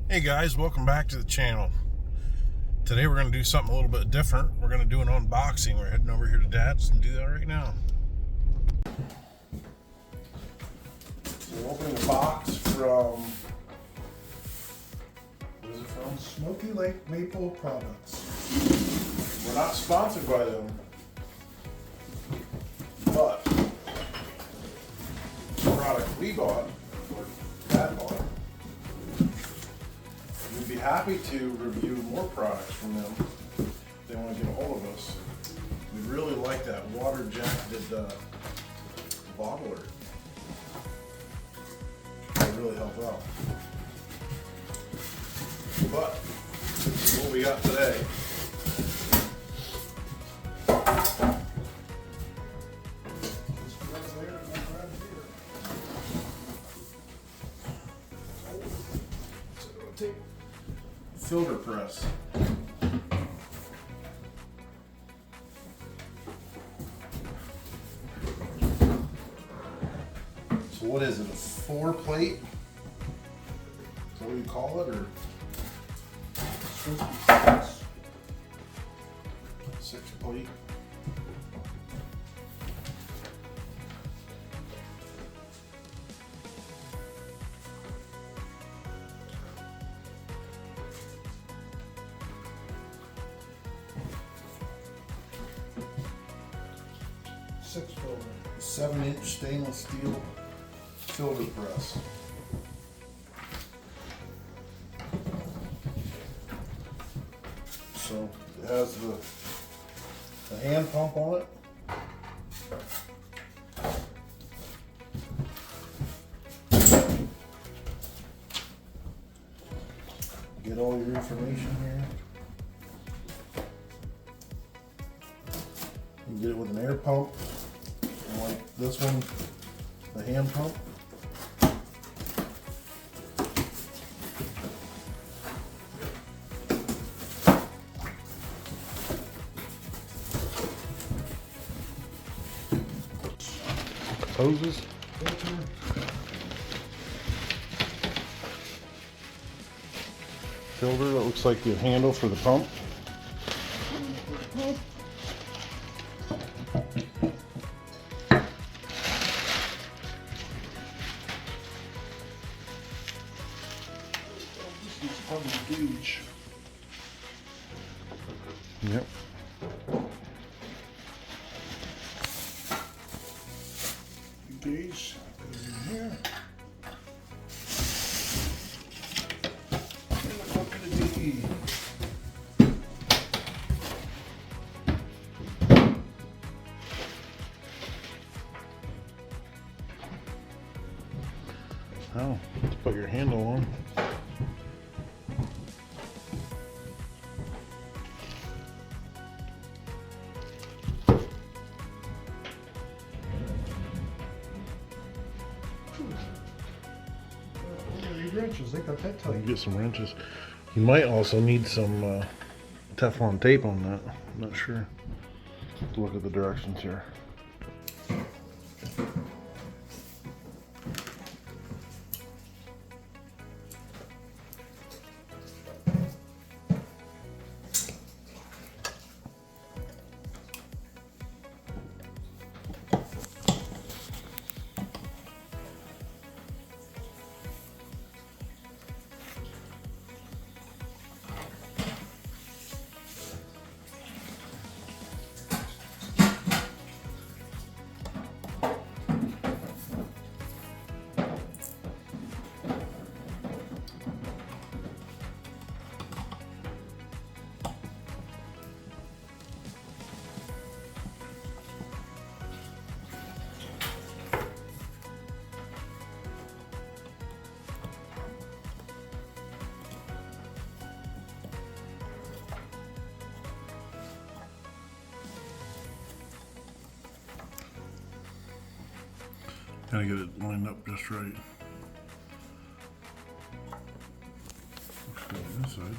Hey guys, welcome back to the channel. Today we're going to do something a little bit different. We're going to do an unboxing. We're heading over here to Dad's and do that right now. So we're opening a box from, what is it from? SMOKEY Lake Maple Products. We're not sponsored by them, but the product we bought, or Dad bought, we'd be happy to review more products from them if they want to get a hold of us. We really like that water jacketed bottler. They really help out. But what we got today. Filter press. So what is it, a 4-plate? Is that what you call it, or? Supposed to be 6-plate. six filter. 7-inch stainless steel filter press. So it has the hand pump on it. Get all your information here. You get it with an air pump, and like this one, the hand pump. Hoses. Filter that looks like the handle for the pump. This is on the gauge. Yep. The gauge goes in here. And the bucket of DE. Oh, let's put your handle on. Wrenches, they got that You tight. can get some wrenches. You might also need some Teflon tape on that. I'm not sure. Let's look at the directions here. Gotta get it lined up just right. Looks good on this side.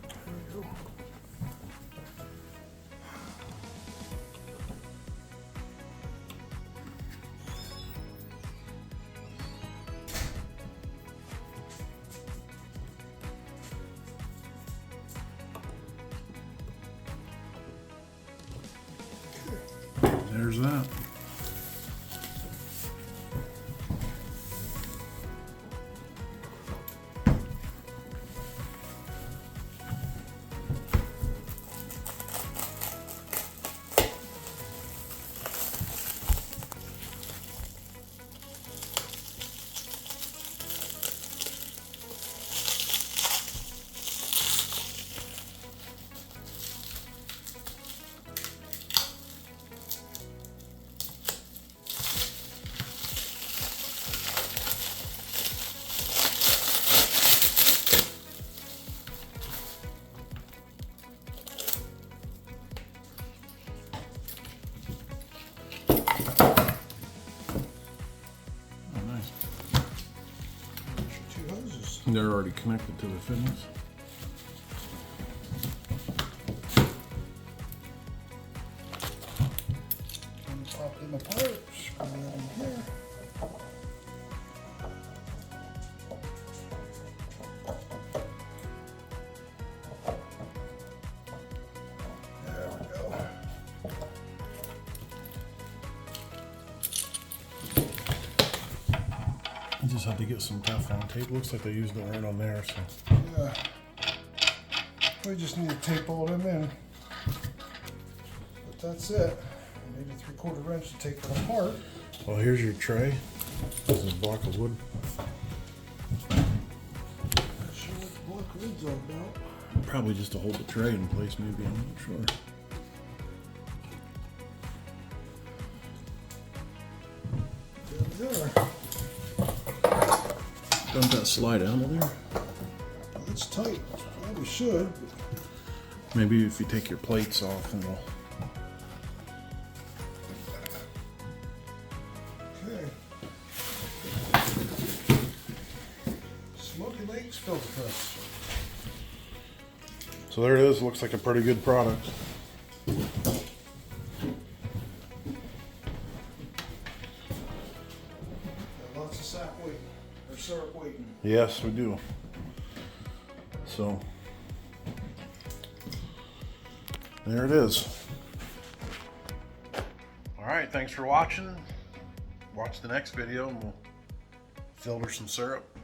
There we go. there's that. They're already connected to the fittings. Pop them apart, screw that in here. There we go. I just had to get some Teflon tape. Looks like they used it right on there, so. Yeah. We just need to tape all them in. But that's it. I need a 3/4 wrench to take that apart. Well, here's your tray. This is a block of wood. Not sure what the block wood's all about. Probably just to hold the tray in place, maybe. I'm not sure. There we are. Doesn't that slide out of there? It's tight. Probably should. Maybe if you take your plates off and we'll. Okay. Smoky Lake's filter press. So there it is. Looks like a pretty good product. Got lots of sap waiting. Or syrup waiting. Yes, we do. So there it is. All right, thanks for watching. Watch the next video and we'll filter some syrup.